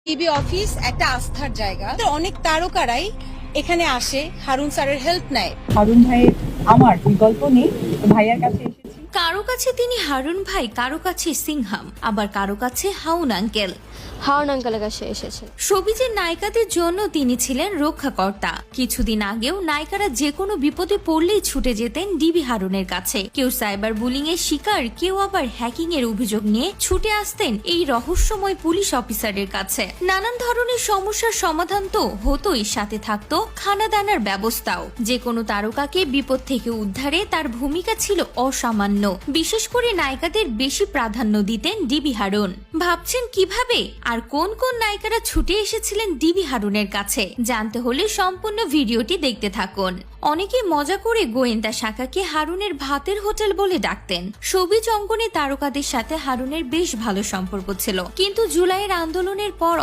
TB office একটা আস্থার জায়গা। অনেক তারকারাই এখানে আসে, হারুন স্যারের হেল্প নেয়। হারুন ভাইয়ের আমার বিকল্প নেই, তো ভাইয়ার কাছে এসেছি। কারো কাছে তিনি হারুন ভাই, কারো কাছে সিংহাম, আবার কারো কাছে হাউন আঙ্কেল। হাওন আঙ্কেলের কাছে এসেছেন। সবিজের নায়িকাদের জন্য তিনি ছিলেন রক্ষাকর্তা। কিছুদিন আগেও নায়িকারা যে কোনো বিপদে পড়লেই ছুটে যেতেন ডিবি হারুনের কাছে। কেউ সাইবার বুলিং এর শিকার, কেউ আবার হ্যাকিং এর অভিযোগ নিয়ে ছুটে আসতেন এই রহস্যময় পুলিশ অফিসারের কাছে। নানান ধরনের সমস্যার সমাধান তো হতোই, সাথে থাকতো খানা দানার ব্যবস্থাও। যে কোনো তারকাকে বিপদ থেকে উদ্ধারে তার ভূমিকা ছিল অসামান্য। বিশেষ করে নায়িকাদের বেশি প্রাধান্য দিতেন ডিবি হারুন। ভাবছেন কিভাবে আর কোন কোন নায়িকারা ছুটে এসেছিলেন ডিবি হারুনের কাছে? জানতে হলে সম্পূর্ণ ভিডিওটি দেখতে থাকুন। অনেকে মজা করে গোয়েন্দা শাখাকে হারুনের ভাতের হোটেল বলে ডাকতেন। শোবিজ অঙ্গনে তারকাদের সাথে হারুনের বেশ ভালো সম্পর্ক ছিল, কিন্তু জুলাইয়ের আন্দোলনের পর